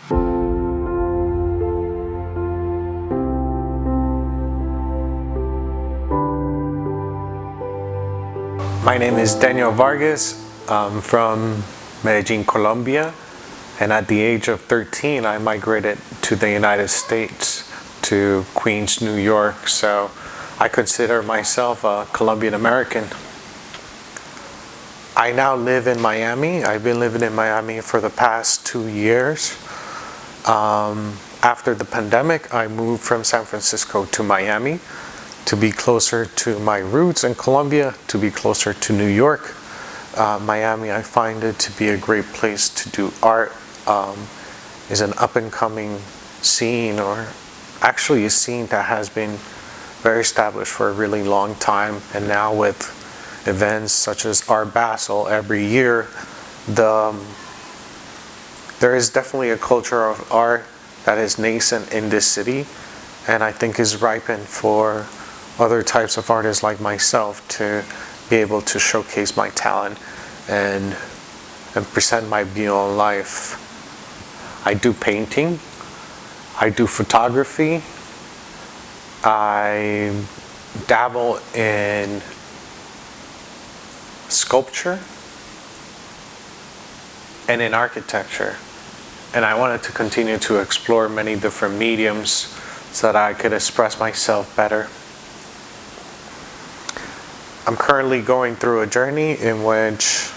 My name is Daniel Vargas. I'm from Medellin, Colombia, and at the age of 13 I migrated to the United States, to Queens, New York, so I consider myself a Colombian American. I now live in Miami. I've been living in Miami for the past 2 years. After the pandemic, I moved from San Francisco to Miami to be closer to my roots, in Colombia to be closer to New York. Miami, I find it to be a great place to do art. Is an up-and-coming scene, or actually a scene that has been very established for a really long time, and now with events such as Art Basel every year, there is definitely a culture of art that is nascent in this city, and I think is ripened for other types of artists like myself to be able to showcase my talent and present my view on life. I do painting, I do photography, I dabble in sculpture and in architecture, and I wanted to continue to explore many different mediums so that I could express myself better. I'm currently going through a journey in which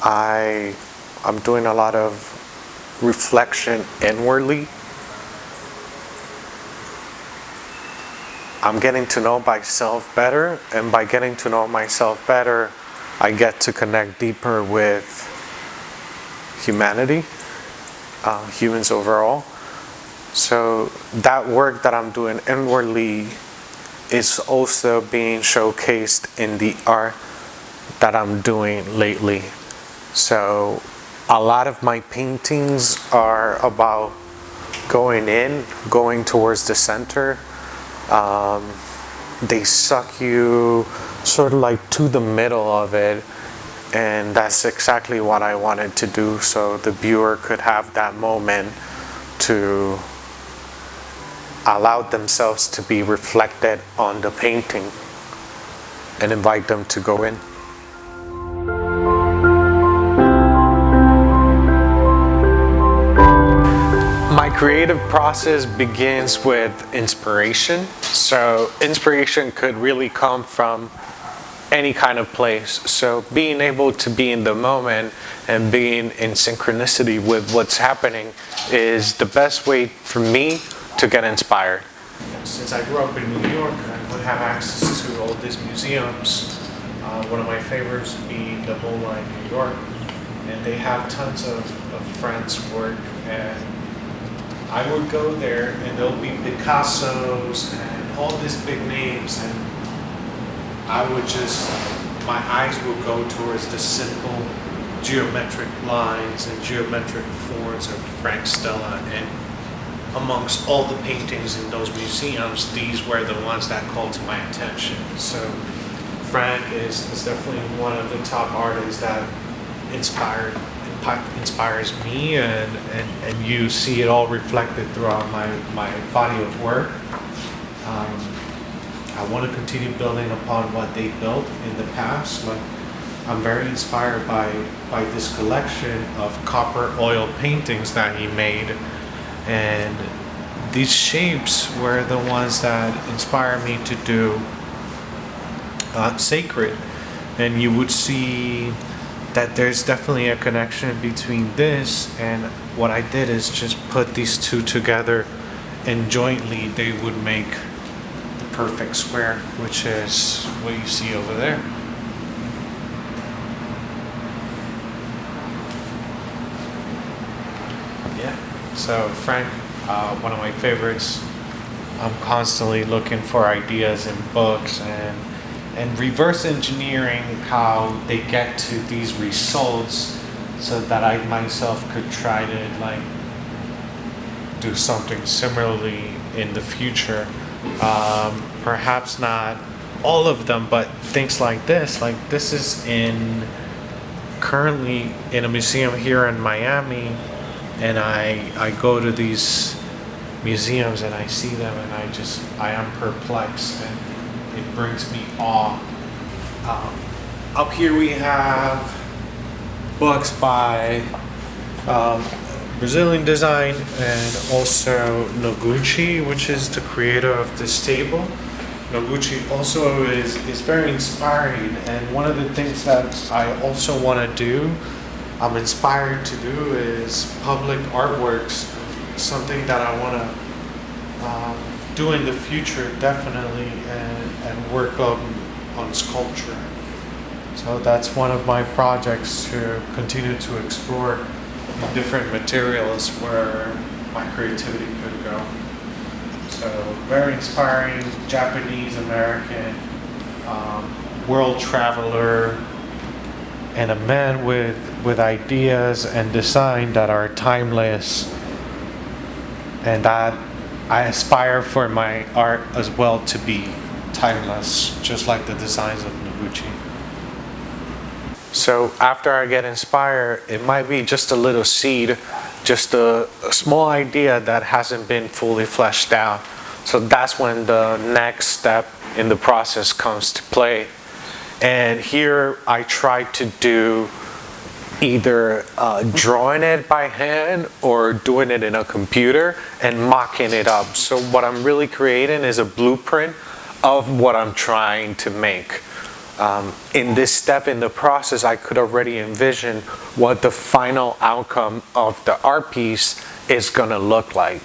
I'm doing a lot of reflection inwardly. I'm getting to know myself better, and by getting to know myself better, I get to connect deeper with humanity, humans overall. So that work that I'm doing inwardly is also being showcased in the art that I'm doing lately. So a lot of my paintings are about going towards the center. They suck you sort of like to the middle of it, and that's exactly what I wanted to do, so the viewer could have that moment to allow themselves to be reflected on the painting and invite them to go in. My creative process begins with inspiration. So inspiration could really come from any kind of place. So being able to be in the moment and being in synchronicity with what's happening is the best way for me to get inspired. Since I grew up in New York, I would have access to all these museums. One of my favorites being the MoMA in New York, and they have tons of French work, and I would go there and there'll be Picassos and all these big names, and my eyes would go towards the simple geometric lines and geometric forms of Frank Stella, and amongst all the paintings in those museums, these were the ones that called to my attention. So Frank is definitely one of the top artists that inspires me, and you see it all reflected throughout my body of work. I want to continue building upon what they built in the past. Like, I'm very inspired by this collection of copper oil paintings that he made, and these shapes were the ones that inspired me to do sacred. And you would see that there's definitely a connection between this, and what I did is just put these two together, and jointly they would make the perfect square, which is what you see over there. Yeah, so Frank, one of my favorites. I'm constantly looking for ideas in books and reverse engineering how they get to these results, so that I myself could try to do something similarly in the future. Perhaps not all of them, but things like this. Like, this is currently in a museum here in Miami, and I go to these museums and I see them and I am perplexed, and it brings me awe. Up here we have books by Brazilian design, and also Noguchi, which is the creator of this table. Noguchi also is very inspiring, and one of the things that I also want to do, I'm inspired to do, is public artworks. Something that I want to do in the future, definitely, and work on sculpture. So that's one of my projects, to continue to explore different materials where my creativity could go. So very inspiring, Japanese American, world traveler, and a man with ideas and design that are timeless, and that I aspire for my art as well to be timeless, just like the designs of Noguchi. So after I get inspired, it might be just a little seed, just a small idea that hasn't been fully fleshed out. So that's when the next step in the process comes to play. And here I try to do either drawing it by hand or doing it in a computer and mocking it up. So what I'm really creating is a blueprint of what I'm trying to make. In this step in the process, I could already envision what the final outcome of the art piece is going to look like.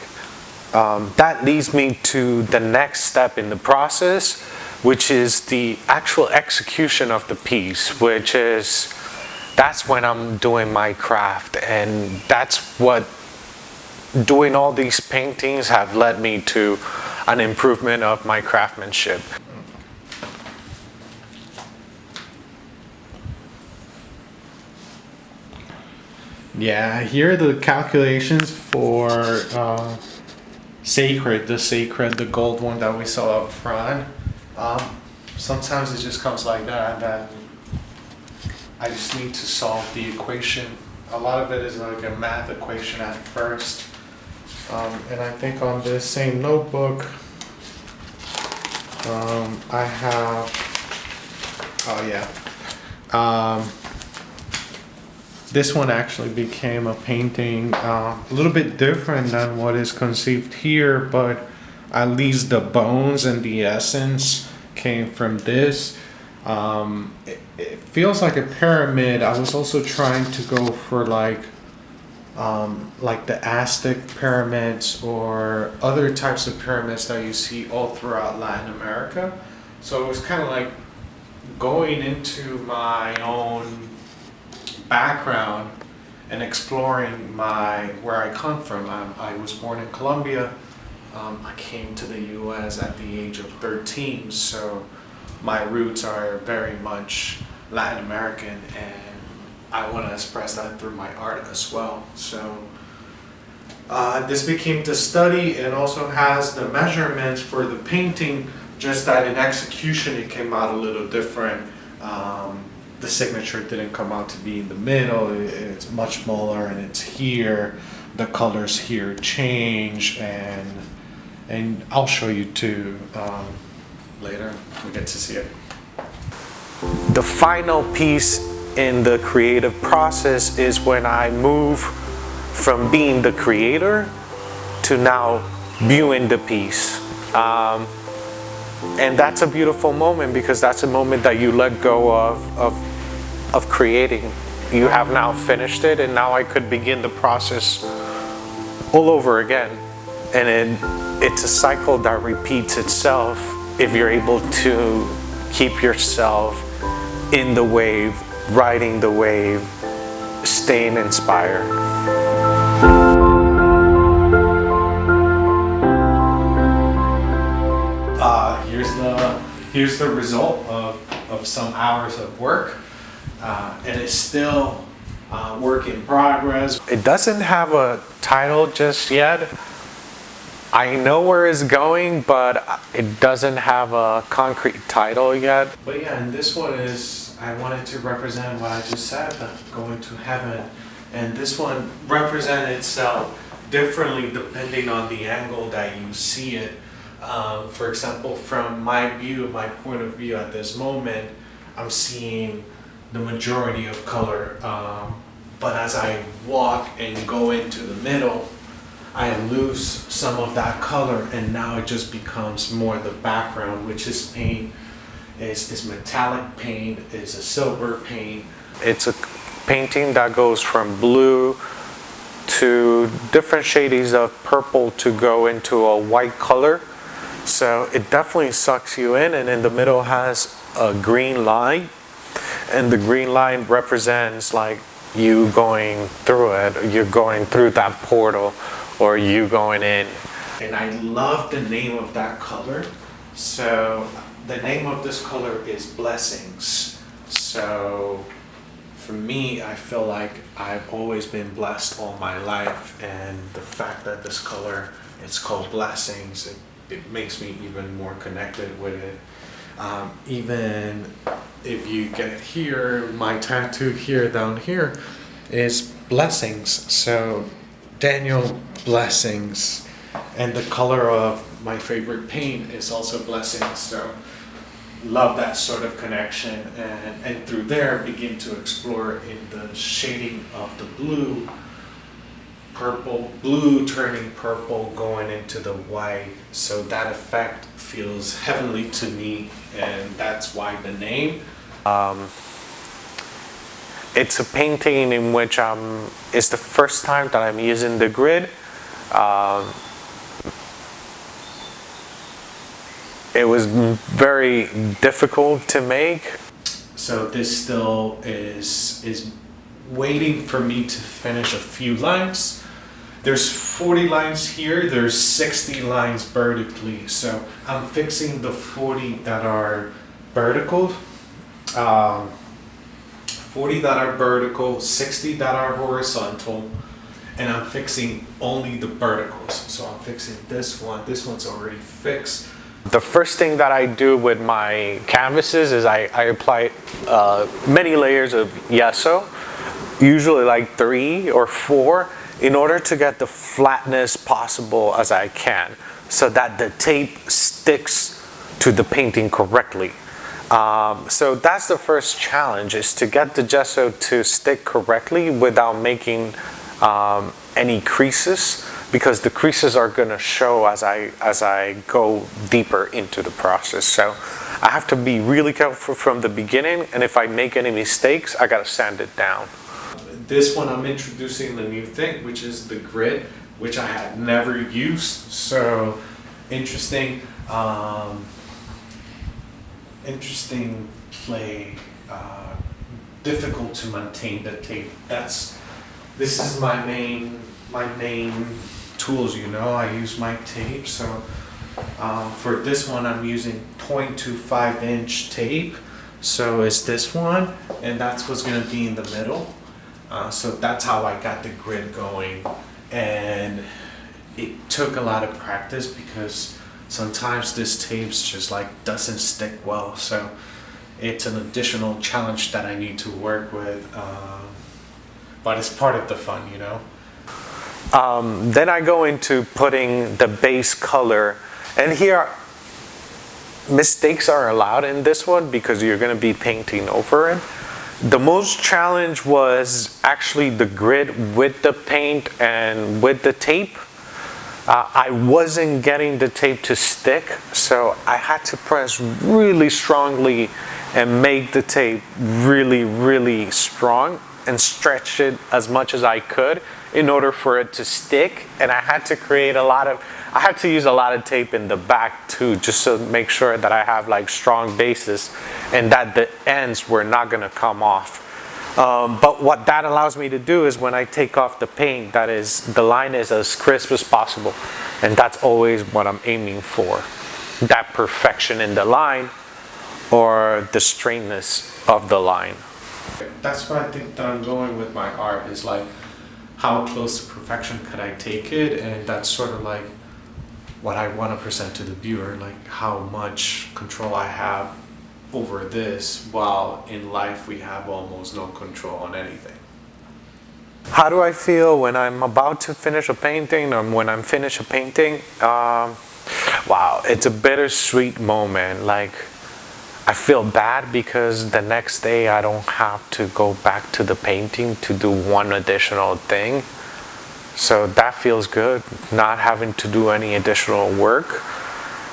That leads me to the next step in the process, which is the actual execution of the piece, that's when I'm doing my craft, and that's what doing all these paintings have led me to, an improvement of my craftsmanship. Yeah, here are the calculations for Sacred, the gold one that we saw up front. Sometimes it just comes like that I just need to solve the equation. A lot of it is like a math equation at first. And I think on this same notebook, I have, this one actually became a painting, a little bit different than what is conceived here, but at least the bones and the essence came from this. It feels like a pyramid. I was also trying to go for like the Aztec pyramids or other types of pyramids that you see all throughout Latin America. So it was kind of like going into my own background and exploring where I come from. I was born in Colombia. I came to the U.S. at the age of 13, so my roots are very much Latin American, and I want to express that through my art as well. So this became the study, and also has the measurements for the painting, just that in execution it came out a little different. The signature didn't come out to be in the middle, it's much smaller, and it's here. The colors here change, and I'll show you too later. We get to see it. The final piece in the creative process is when I move from being the creator to now viewing the piece. And that's a beautiful moment, because that's a moment that you let go of creating. You have now finished it, and now I could begin the process all over again. And it's a cycle that repeats itself if you're able to keep yourself in the wave, riding the wave, staying inspired. Here's the result of some hours of work, and it's still work in progress. It doesn't have a title just yet. I know where it's going, but it doesn't have a concrete title yet. But yeah, and this one is, I wanted to represent what I just said, going to heaven. And this one represents itself differently depending on the angle that you see it. For example, from my point of view at this moment, I'm seeing the majority of color. But as I walk and go into the middle, I lose some of that color, and now it just becomes more the background, which is paint, is metallic paint, is a silver paint. It's a painting that goes from blue to different shades of purple to go into a white color. So it definitely sucks you in, and in the middle has a green line, and the green line represents like you going through it, you're going through that portal, or you going in. And I love the name of that color. So the name of this color is Blessings. So for me, I feel like I've always been blessed all my life, and the fact that this color, it's called Blessings, it makes me even more connected with it. Even if you get here, my tattoo here, down here, is Blessings. So Daniel Blessings. And the color of my favorite paint is also Blessings. So love that sort of connection, and through there begin to explore in the shading of the blue, blue turning purple, going into the white. So that effect feels heavenly to me, and that's why the name. It's a painting in which it's the first time that I'm using the grid. It was very difficult to make. So this still is waiting for me to finish a few lines. There's 40 lines here, there's 60 lines vertically. So I'm fixing the 40 that are vertical, 40 that are vertical, 60 that are horizontal, and I'm fixing only the verticals. So I'm fixing this one's already fixed. The first thing that I do with my canvases is I apply many layers of gesso, usually like 3 or 4, in order to get the flatness possible as I can, so that the tape sticks to the painting correctly. So that's the first challenge, is to get the gesso to stick correctly without making any creases, because the creases are going to show as I go deeper into the process. So I have to be really careful from the beginning, and if I make any mistakes, I got to sand it down. This one I'm introducing the new thing, which is the grid, which I had never used. So interesting, interesting play, difficult to maintain the tape. This is my main tools, you know. I use my tape. So for this one, I'm using 0.25 inch tape. So it's this one, and that's what's going to be in the middle. So that's how I got the grid going, and it took a lot of practice, because sometimes this tape's just like doesn't stick well. So it's an additional challenge that I need to work with, but it's part of the fun, you know. Then I go into putting the base color, and here mistakes are allowed in this one because you're going to be painting over it. The most challenge was actually the grid with the paint and with the tape. I wasn't getting the tape to stick, so I had to press really strongly and make the tape really, really strong and stretch it as much as I could in order for it to stick. And I had to use a lot of tape in the back too, just to make sure that I have like strong bases and that the ends were not going to come off. But what that allows me to do is, when I take off the paint, the line is as crisp as possible, and that's always what I'm aiming for, that perfection in the line or the straightness of the line. That's what I think that I'm going with my art, is like, how close to perfection could I take it? And that's sort of like what I want to present to the viewer, like how much control I have over this, while in life we have almost no control on anything. How do I feel when I'm about to finish a painting or when I'm finished a painting? Wow, it's a bittersweet moment. Like, I feel bad because the next day I don't have to go back to the painting to do one additional thing. So that feels good, not having to do any additional work.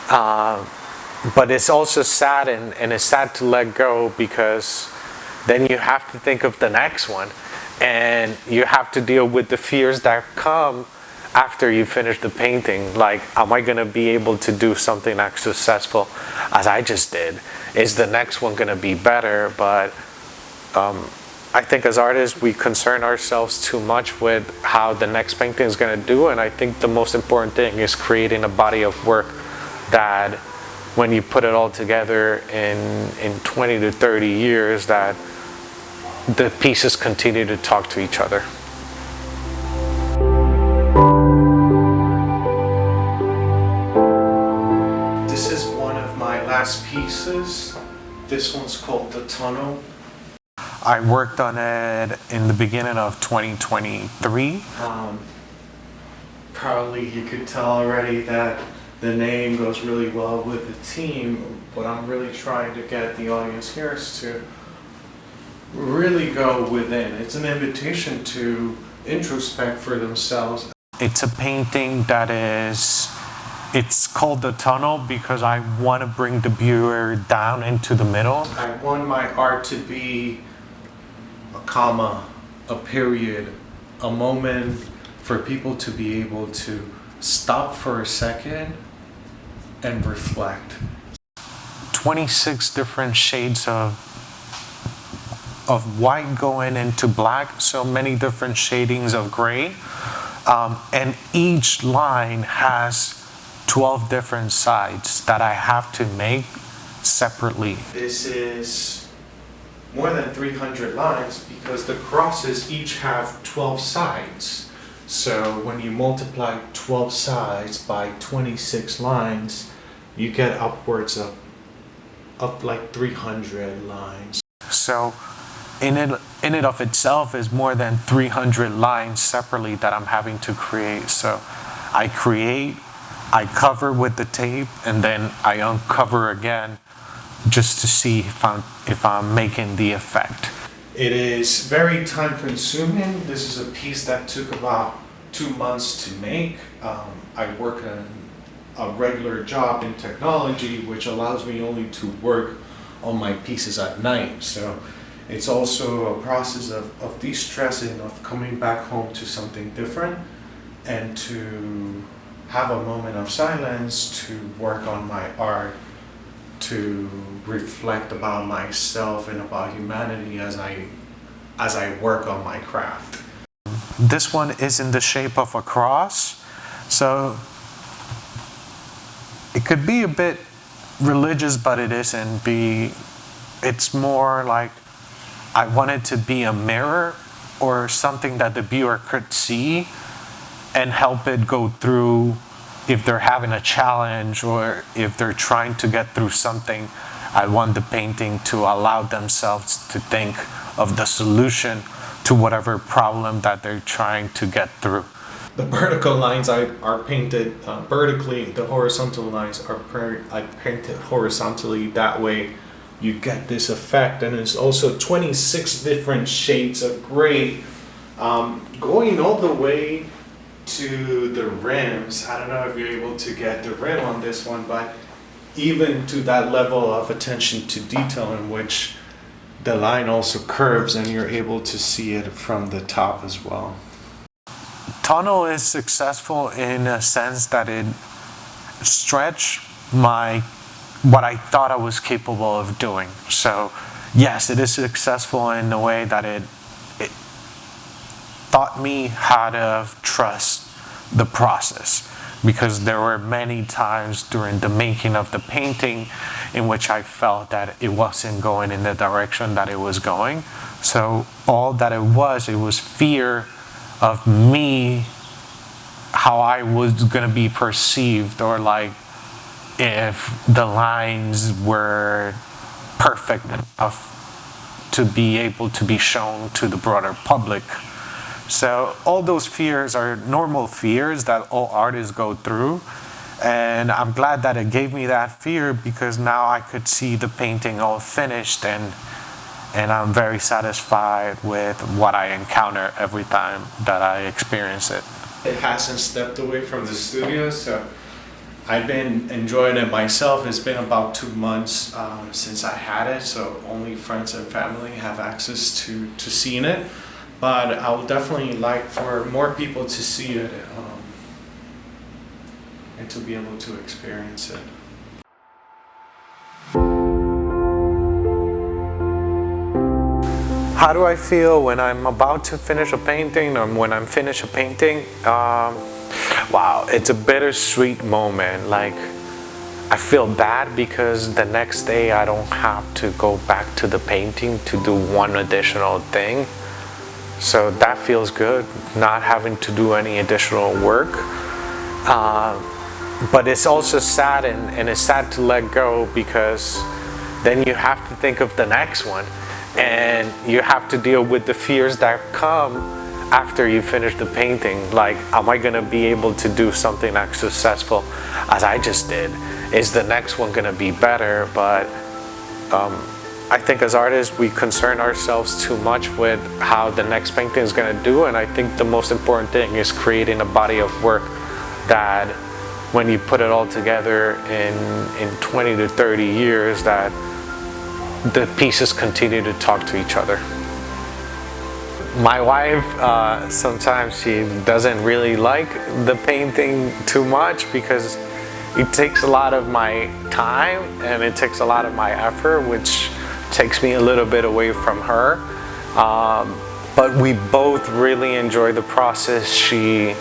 But it's also sad, and it's sad to let go because then you have to think of the next one. And you have to deal with the fears that come after you finish the painting. Like, am I going to be able to do something as successful as I just did? Is the next one going to be better? But I think as artists, we concern ourselves too much with how the next painting is going to do. And I think the most important thing is creating a body of work that when you put it all together in 20 to 30 years, that the pieces continue to talk to each other. This is one of my last pieces. This one's called The Tunnel. I worked on it in the beginning of 2023. Probably you could tell already that the name goes really well with the team. What I'm really trying to get the audience here is to really go within. It's an invitation to introspect for themselves. It's a painting that it's called The Tunnel because I want to bring the viewer down into the middle. I want my art to be a comma, a period, a moment for people to be able to stop for a second and reflect. 26 different shades of white going into black, so many different shadings of gray. And each line has 12 different sides that I have to make separately. This is more than 300 lines because the crosses each have 12 sides. So when you multiply 12 sides by 26 lines, you get upwards of like 300 lines. So in it of itself is more than 300 lines separately that I'm having to create. So I create, I cover with the tape, and then I uncover again just to see if I'm making the effect. It is very time consuming. This is a piece that took about 2 months to make. I work a regular job in technology, which allows me only to work on my pieces at night. So it's also a process of de-stressing, of coming back home to something different and to have a moment of silence to work on my art, to reflect about myself and about humanity as I work on my craft. This one is in the shape of a cross, so it could be a bit religious, but it isn't. It's more like I want it to be a mirror or something that the viewer could see and help it go through if they're having a challenge or if they're trying to get through something. I want the painting to allow themselves to think of the solution to whatever problem that they're trying to get through. The vertical lines are painted vertically. The horizontal lines are painted horizontally. That way you get this effect. And there's also 26 different shades of gray going all the way to the rims. I don't know if you're able to get the rim on this one, but even to that level of attention to detail in which the line also curves and you're able to see it from the top as well. Tunnel is successful in a sense that it stretched what I thought I was capable of doing. So yes, it is successful in a way that it taught me how to trust the process, because there were many times during the making of the painting in which I felt that it wasn't going in the direction that it was going. So all that it was fear of me, how I was going to be perceived, or like if the lines were perfect enough to be able to be shown to the broader public. So all those fears are normal fears that all artists go through. And I'm glad that it gave me that fear, because now I could see the painting all finished, and I'm very satisfied with what I encounter every time that I experience it. It hasn't stepped away from the studio, so I've been enjoying it myself. It's been about 2 months since I had it, so only friends and family have access to seeing it. But I would definitely like for more people to see it and to be able to experience it. How do I feel when I'm about to finish a painting, or when I'm finished a painting? Wow, it's a bittersweet moment. Like, I feel bad because the next day I don't have to go back to the painting to do one additional thing. So that feels good, not having to do any additional work. But it's also sad, and it's sad to let go, because then you have to think of the next one, and you have to deal with the fears that come after you finish the painting. Like, am I gonna be able to do something as successful as I just did? Is the next one gonna be better? But I think as artists, we concern ourselves too much with how the next painting is gonna do, and I think the most important thing is creating a body of work that, when you put it all together in 20 to 30 years, that the pieces continue to talk to each other. My wife, sometimes she doesn't really like the painting too much, because it takes a lot of my time and it takes a lot of my effort, which takes me a little bit away from her. But we both really enjoy the process. She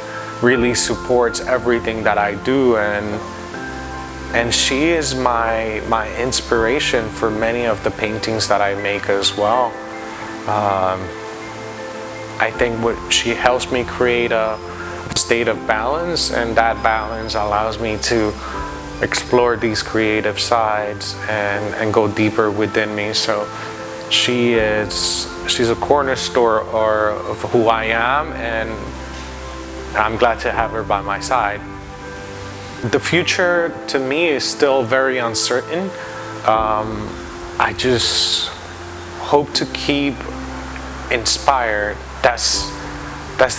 really supports everything that I do, and she is my inspiration for many of the paintings that I make as well. I think she helps me create a state of balance, and that balance allows me to explore these creative sides and go deeper within me. So she's a cornerstone of who I am, and I'm glad to have her by my side. The future to me is still very uncertain. I just hope to keep inspired. That's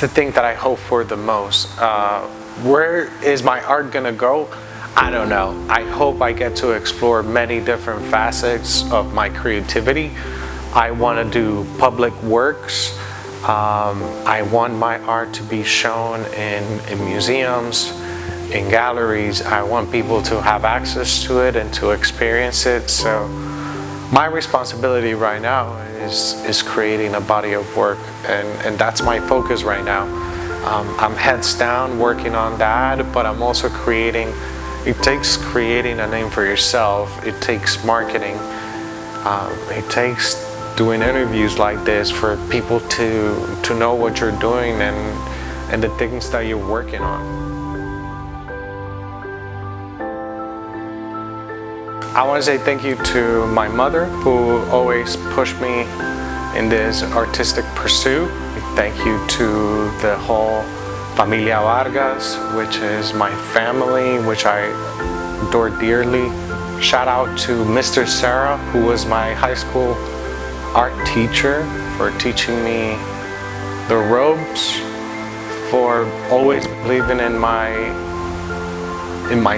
the thing that I hope for the most. Where is my art gonna go? I don't know. I hope I get to explore many different facets of my creativity. I want to do public works. I want my art to be shown in museums, in galleries. I want people to have access to it and to experience it. So my responsibility right now is creating a body of work, and that's my focus right now. I'm heads down working on that, but I'm also creating. It takes creating a name for yourself. It takes marketing. It takes doing interviews like this for people to know what you're doing and the things that you're working on. I want to say thank you to my mother, who always pushed me in this artistic pursuit. Thank you to the whole Familia Vargas, which is my family, which I adore dearly. Shout out to Mr. Sarah, who was my high school art teacher, for teaching me the ropes, for always believing in my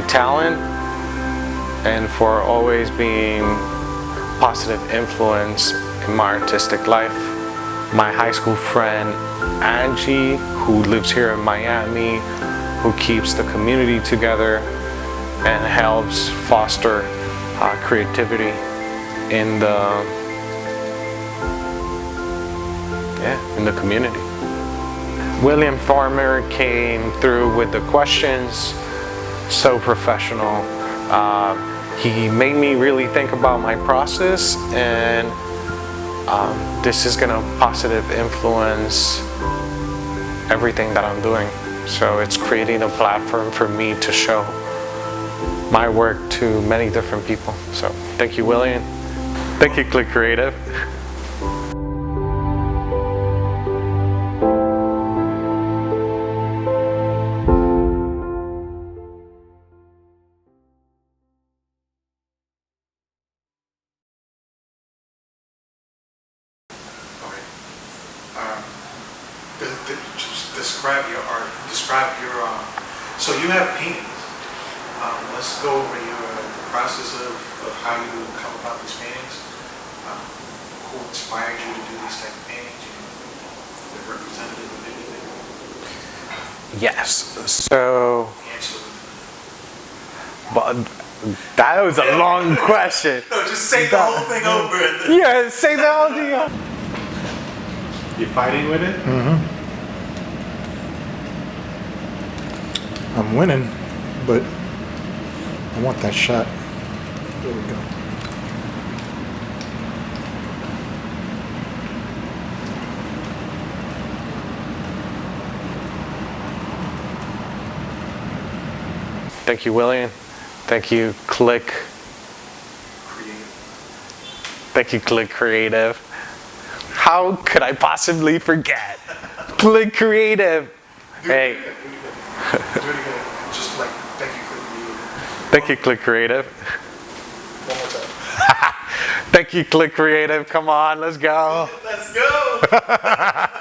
talent, and for always being a positive influence in my artistic life. My high school friend Angie, who lives here in Miami, who keeps the community together and helps foster creativity in the community. William Farmer came through with the questions, so professional. He made me really think about my process, and this is gonna positive influence everything that I'm doing. So it's creating a platform for me to show my work to many different people. So thank you, William. Thank you, Click Creative. or describe your, so you have paintings. Let's go over your process of how you come about these paintings. Who inspired you to do these type of paintings? The representative of anything? Yes. So, Answer. but that was a long question. No, just say the whole thing over. Yeah, say the whole thing. You fighting with it? Mm-hmm. I'm winning, but I want that shot. There we go. Thank you, William. Thank you, Click. Thank you, Click Creative. How could I possibly forget? Click Creative. Hey. Do it again. Just like, thank you, Click Creative. Thank you, Click Creative. One more time. Thank you, Click Creative. Come on, let's go. Let's go.